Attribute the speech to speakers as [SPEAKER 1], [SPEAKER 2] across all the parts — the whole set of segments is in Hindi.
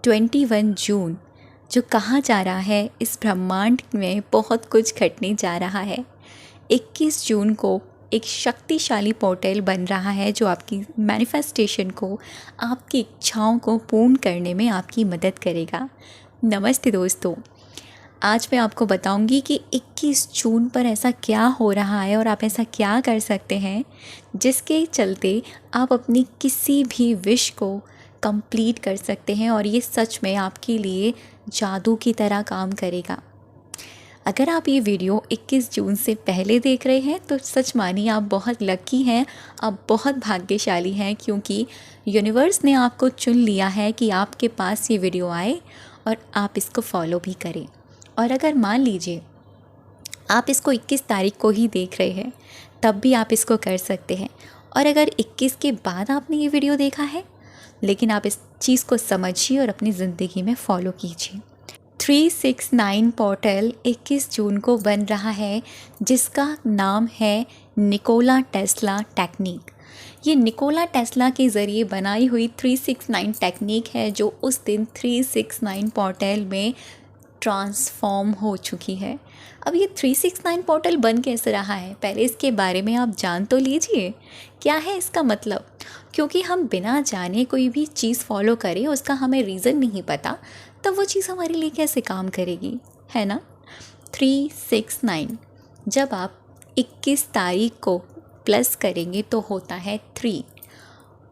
[SPEAKER 1] 21 जून, जो कहा जा रहा है इस ब्रह्मांड में बहुत कुछ घटने जा रहा है। 21 जून को एक शक्तिशाली पोर्टल बन रहा है जो आपकी मैनिफेस्टेशन को, आपकी इच्छाओं को पूर्ण करने में आपकी मदद करेगा। नमस्ते दोस्तों, आज मैं आपको बताऊंगी कि 21 जून पर ऐसा क्या हो रहा है और आप ऐसा क्या कर सकते हैं जिसके चलते आप अपनी किसी भी विश को कंप्लीट कर सकते हैं और ये सच में आपके लिए जादू की तरह काम करेगा। अगर आप ये वीडियो 21 जून से पहले देख रहे हैं तो सच मानिए आप बहुत लकी हैं, आप बहुत भाग्यशाली हैं, क्योंकि यूनिवर्स ने आपको चुन लिया है कि आपके पास ये वीडियो आए और आप इसको फॉलो भी करें। और अगर मान लीजिए आप इसको 21 तारीख को ही देख रहे हैं तब भी आप इसको कर सकते हैं। और अगर 21 के बाद आपने ये वीडियो देखा है लेकिन आप इस चीज़ को समझिए और अपनी ज़िंदगी में फॉलो कीजिए। 369 पोर्टल 21 जून को बन रहा है जिसका नाम है निकोला टेस्ला टेक्निक। ये निकोला टेस्ला के ज़रिए बनाई हुई 369 टेक्निक है जो उस दिन 369 पोर्टल में ट्रांसफॉर्म हो चुकी है। अब ये 369 पोर्टल बन कैसे रहा है, पहले इसके बारे में आप जान तो लीजिए। क्या है इसका मतलब? क्योंकि हम बिना जाने कोई भी चीज़ फॉलो करें, उसका हमें रीज़न नहीं पता, तब वो चीज़ हमारे लिए कैसे काम करेगी, है ना। 369 जब आप 21 तारीख को प्लस करेंगे तो होता है 3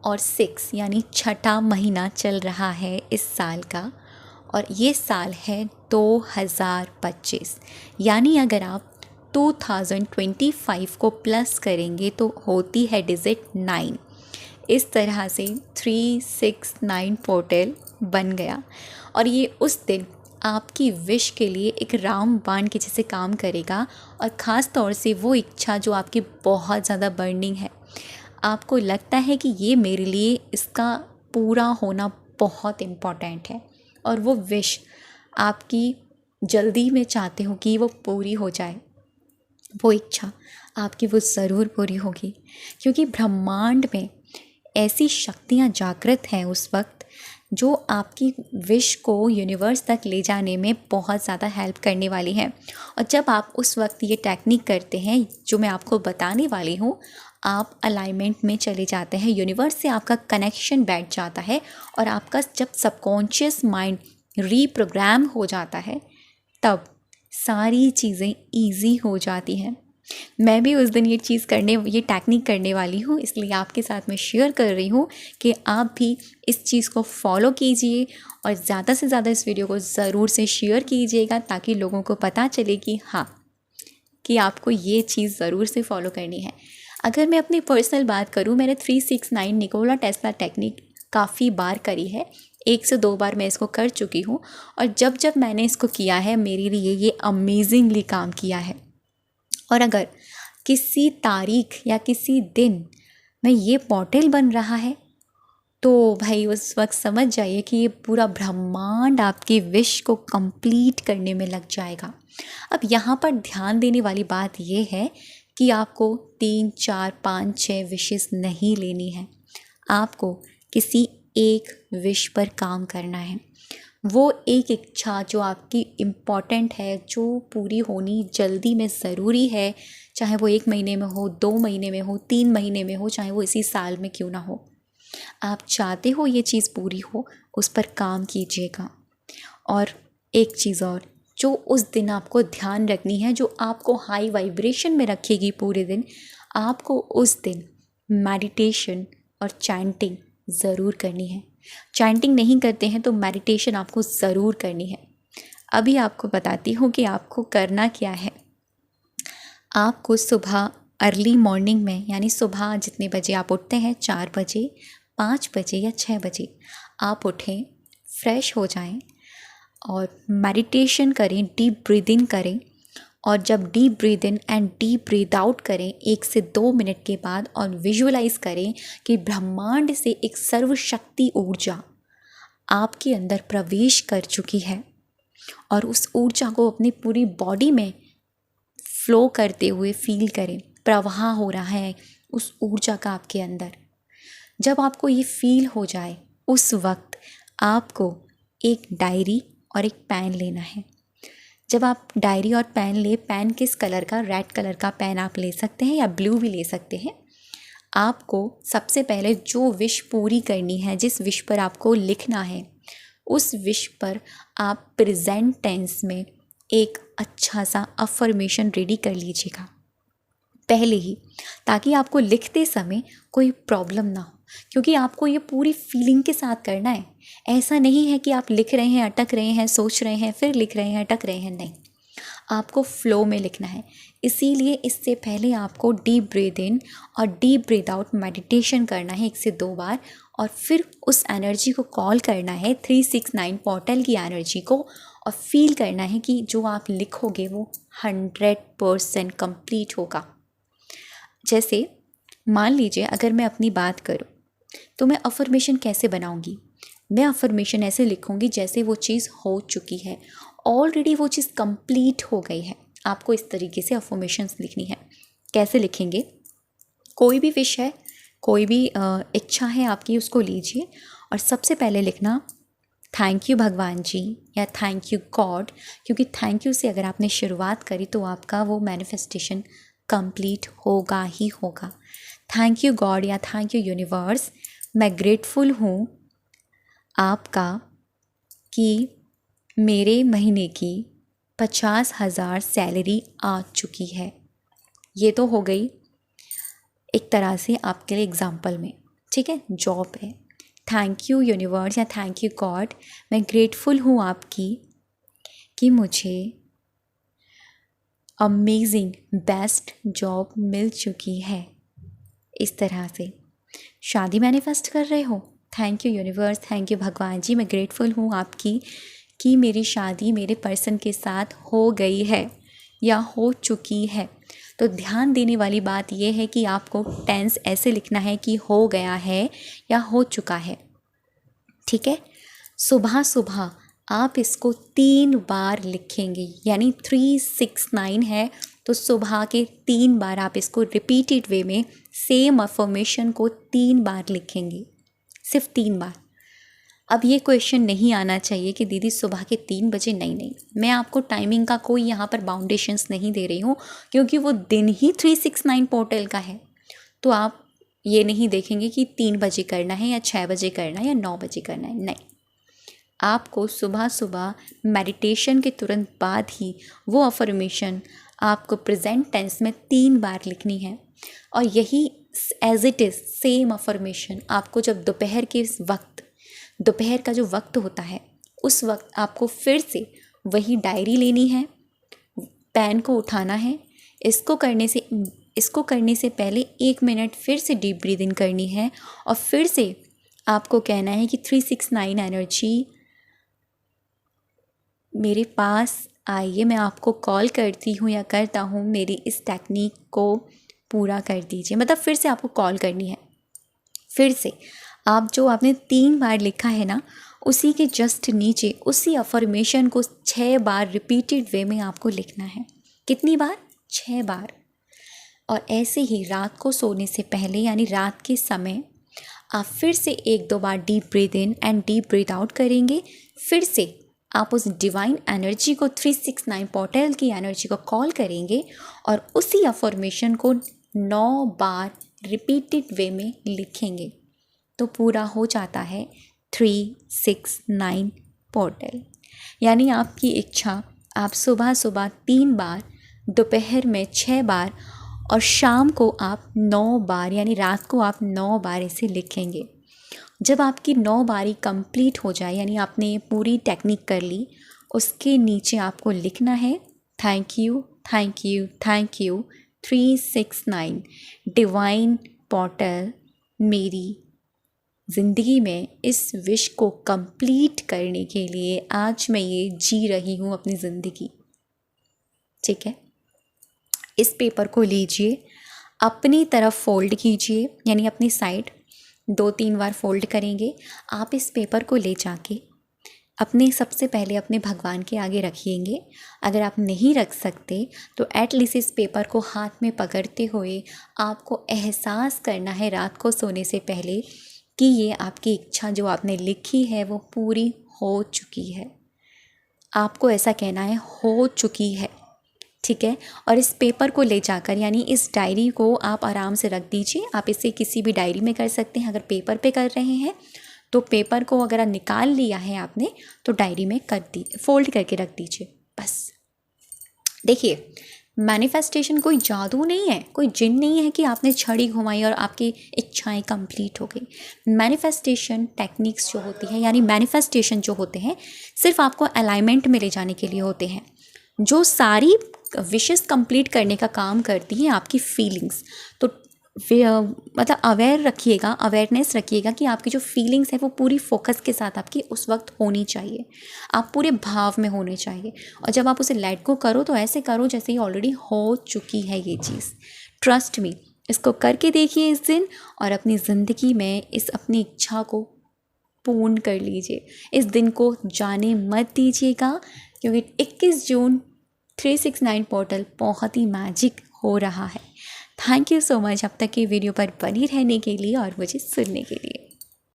[SPEAKER 1] और 6, यानी छठा महीना चल रहा है इस साल का और ये साल है 2025। यानी अगर आप 2025 को प्लस करेंगे तो होती है डिजिट 9। इस तरह से 369 पोर्टल बन गया और ये उस दिन आपकी विश के लिए एक रामबाण के जैसे काम करेगा। और ख़ास तौर से वो इच्छा जो आपकी बहुत ज़्यादा बर्निंग है, आपको लगता है कि ये मेरे लिए इसका पूरा होना बहुत इम्पॉर्टेंट है और वो विश आपकी जल्दी में चाहते हो कि वो पूरी हो जाए, वो इच्छा आपकी वो ज़रूर पूरी होगी। क्योंकि ब्रह्मांड में ऐसी शक्तियाँ जागृत हैं उस वक्त जो आपकी विश को यूनिवर्स तक ले जाने में बहुत ज़्यादा हेल्प करने वाली हैं। और जब आप उस वक्त ये टेक्निक करते हैं जो मैं आपको बताने वाली हूँ, आप अलाइनमेंट में चले जाते हैं, यूनिवर्स से आपका कनेक्शन बैठ जाता है और आपका जब सबकॉन्शियस माइंड रीप्रोग्राम हो जाता है तब सारी चीज़ें ईजी हो जाती हैं। मैं भी उस दिन ये टेक्निक करने वाली हूँ, इसलिए आपके साथ मैं शेयर कर रही हूँ कि आप भी इस चीज़ को फॉलो कीजिए और ज़्यादा से ज़्यादा इस वीडियो को ज़रूर से शेयर कीजिएगा ताकि लोगों को पता चले कि हाँ, कि आपको ये चीज़ ज़रूर से फॉलो करनी है। अगर मैं अपनी पर्सनल बात करूँ, मैंने 369 निकोला टेस्ला टेक्निक काफ़ी बार करी है, 1 से 2 बार मैं इसको कर चुकी हूँ और जब जब मैंने इसको किया है मेरे लिए ये अमेजिंगली काम किया है। और अगर किसी तारीख या किसी दिन में ये पोर्टल बन रहा है तो भाई उस वक्त समझ जाइए कि ये पूरा ब्रह्मांड आपकी विश को कंप्लीट करने में लग जाएगा। अब यहाँ पर ध्यान देने वाली बात ये है कि आपको 3, 4, 5, 6 विशेस नहीं लेनी है, आपको किसी एक विश पर काम करना है। वो एक इच्छा जो आपकी इम्पॉर्टेंट है, जो पूरी होनी जल्दी में ज़रूरी है, चाहे वो 1 महीने में हो, 2 महीने में हो, 3 महीने में हो, चाहे वो इसी साल में क्यों ना हो, आप चाहते हो ये चीज़ पूरी हो, उस पर काम कीजिएगा। और एक चीज़ और जो उस दिन आपको ध्यान रखनी है, जो आपको हाई वाइब्रेशन में रखेगी पूरे दिन, आपको उस दिन मेडिटेशन और चैंटिंग ज़रूर करनी है। चैंटिंग नहीं करते हैं तो मेडिटेशन आपको ज़रूर करनी है। अभी आपको बताती हूँ कि आपको करना क्या है। आपको सुबह अर्ली मॉर्निंग में, यानी सुबह जितने बजे आप उठते हैं, 4 बजे, 5 बजे या 6 बजे आप उठें, फ्रेश हो जाएं और मेडिटेशन करें, डीप ब्रीदिंग करें। और जब deep breathe in and deep breathe out करें 1 से 2 मिनट के बाद, और विजुअलाइज करें कि ब्रह्मांड से एक सर्वशक्ति ऊर्जा आपके अंदर प्रवेश कर चुकी है और उस ऊर्जा को अपनी पूरी बॉडी में फ्लो करते हुए फील करें, प्रवाह हो रहा है उस ऊर्जा का आपके अंदर। जब आपको ये फील हो जाए उस वक्त आपको एक डायरी और एक पेन लेना है। जब आप डायरी और पेन ले, पेन किस कलर का, रेड कलर का पेन आप ले सकते हैं या ब्लू भी ले सकते हैं। आपको सबसे पहले जो विश पूरी करनी है, जिस विश पर आपको लिखना है, उस विश पर आप प्रेजेंट टेंस में एक अच्छा सा अफर्मेशन रेडी कर लीजिएगा पहले ही, ताकि आपको लिखते समय कोई प्रॉब्लम ना हो, क्योंकि आपको ये पूरी फीलिंग के साथ करना है। ऐसा नहीं है कि आप लिख रहे हैं, अटक रहे हैं, सोच रहे हैं, फिर लिख रहे हैं, अटक रहे हैं, नहीं, आपको फ्लो में लिखना है। इसीलिए इससे पहले आपको डीप ब्रीथ इन और डीप ब्रीथ आउट मेडिटेशन करना है 1 से 2 बार, और फिर उस एनर्जी को कॉल करना है, 369 पोर्टल की एनर्जी को, और फील करना है कि जो आप लिखोगे वो 100% कंप्लीट होगा। जैसे मान लीजिए अगर मैं अपनी बात करूं तो मैं अफर्मेशन कैसे बनाऊंगी। मैं अफर्मेशन ऐसे लिखूंगी जैसे वो चीज़ हो चुकी है, ऑलरेडी वो चीज़ कंप्लीट हो गई है। आपको इस तरीके से अफर्मेशंस लिखनी है। कैसे लिखेंगे, कोई भी विश है, कोई भी इच्छा है आपकी, उसको लीजिए और सबसे पहले लिखना थैंक यू भगवान जी या थैंक यू गॉड, क्योंकि थैंक यू से अगर आपने शुरुआत करी तो आपका वो मैनिफेस्टेशन कंप्लीट होगा ही होगा। थैंक यू गॉड या थैंक यू यूनिवर्स, मैं ग्रेटफुल हूँ आपका कि मेरे महीने की 50,000 सैलरी आ चुकी है। ये तो हो गई एक तरह से आपके लिए एग्जाम्पल में, ठीक है, जॉब है। थैंक यू यूनिवर्स या थैंक यू गॉड, मैं ग्रेटफुल हूँ आपकी कि मुझे अमेजिंग बेस्ट जॉब मिल चुकी है। इस तरह से शादी मैनिफेस्ट कर रहे हो, thank you universe, thank you भगवान जी, मैं ग्रेटफुल हूँ आपकी कि मेरी शादी मेरे पर्सन के साथ हो गई है या हो चुकी है। तो ध्यान देने वाली बात यह है कि आपको टेंस ऐसे लिखना है कि हो गया है या हो चुका है, ठीक है। सुबह सुबह आप इसको 3 बार लिखेंगे, यानी 369 है तो सुबह के 3 बार आप इसको रिपीटेड वे में सेम अफर्मेशन को 3 बार लिखेंगे, सिर्फ 3 बार। अब ये क्वेश्चन नहीं आना चाहिए कि दीदी सुबह के 3 बजे, नहीं नहीं, मैं आपको टाइमिंग का कोई यहाँ पर बाउंडेशंस नहीं दे रही हूँ, क्योंकि वो दिन ही 369 पोर्टल का है। तो आप ये नहीं देखेंगे कि 3 बजे करना है या 6 बजे करना है या 9 बजे करना है, नहीं, आपको सुबह सुबह मेडिटेशन के तुरंत बाद ही वो अफर्मेशन आपको प्रेजेंट टेंस में 3 बार लिखनी है। और यही as it is same affirmation आपको जब दोपहर के वक्त, दोपहर का जो वक्त होता है, उस वक्त आपको फिर से वही डायरी लेनी है, पेन को उठाना है, इसको करने से पहले 1 मिनट फिर से डीप ब्रीद इन करनी है, और फिर से आपको कहना है कि 369 एनर्जी मेरे पास आइए, मैं आपको कॉल करती हूँ या करता हूँ, मेरी इस टेक्निक को पूरा कर दीजिए। मतलब फिर से आपको कॉल करनी है। फिर से आप जो आपने 3 बार लिखा है ना, उसी के जस्ट नीचे उसी अफर्मेशन को 6 बार रिपीटेड वे में आपको लिखना है। कितनी बार? 6 बार। और ऐसे ही रात को सोने से पहले, यानी रात के समय, आप फिर से 1-2 बार deep breath in and deep breath out करेंगे। फिर से आप उस डिवाइन एनर्जी को, 369 पोर्टल की एनर्जी को कॉल करेंगे और उसी अफर्मेशन को 9 बार रिपीटेड वे में लिखेंगे। तो पूरा हो जाता है 369 पोर्टल। यानी आपकी इच्छा आप सुबह सुबह 3 बार, दोपहर में 6 बार और शाम को आप 9 बार, यानी रात को आप 9 बार इसे लिखेंगे। जब आपकी 9 बारी कंप्लीट हो जाए, यानी आपने पूरी टेक्निक कर ली, उसके नीचे आपको लिखना है thank you thank you thank you 369 divine portal मेरी ज़िंदगी में इस विश को कंप्लीट करने के लिए आज मैं ये जी रही हूँ अपनी ज़िंदगी। ठीक है, इस पेपर को लीजिए, अपनी तरफ फोल्ड कीजिए, यानी अपनी साइड 2-3 बार फोल्ड करेंगे। आप इस पेपर को ले जाके सबसे पहले अपने भगवान के आगे रखिएंगे। अगर आप नहीं रख सकते तो एटलीस्ट इस पेपर को हाथ में पकड़ते हुए आपको एहसास करना है रात को सोने से पहले कि ये आपकी इच्छा जो आपने लिखी है वो पूरी हो चुकी है। आपको ऐसा कहना है हो चुकी है, ठीक है। और इस पेपर को ले जाकर, यानी इस डायरी को आप आराम से रख दीजिए। आप इसे किसी भी डायरी में कर सकते हैं। अगर पेपर पे कर रहे हैं तो पेपर को अगर निकाल लिया है आपने तो डायरी में कर दी, फोल्ड करके रख दीजिए बस। देखिए, मैनिफेस्टेशन कोई जादू नहीं है, कोई जिन नहीं है कि आपने छड़ी घुमाई और आपकी इच्छाएं कंप्लीट हो गई। मैनिफेस्टेशन टेक्निक्स जो होती है, यानी मैनिफेस्टेशन जो होते हैं, सिर्फ आपको अलाइनमेंट में ले जाने के लिए होते हैं। जो सारी विशेस कंप्लीट करने का काम करती हैं आपकी फीलिंग्स। तो मतलब अवेयर रखिएगा, अवेयरनेस रखिएगा कि आपकी जो फीलिंग्स है वो पूरी फोकस के साथ आपकी उस वक्त होनी चाहिए। आप पूरे भाव में होने चाहिए। और जब आप उसे लेट गो करो तो ऐसे करो जैसे ही ऑलरेडी हो चुकी है ये चीज़। ट्रस्ट मी, इसको करके देखिए इस दिन, और अपनी ज़िंदगी में इस अपनी इच्छा को पूर्ण कर लीजिए। इस दिन को जाने मत दीजिएगा, क्योंकि 21 जून 369 पोर्टल बहुत ही मैजिक हो रहा है। थैंक यू सो मच अब तक की वीडियो पर बनी रहने के लिए और मुझे सुनने के लिए।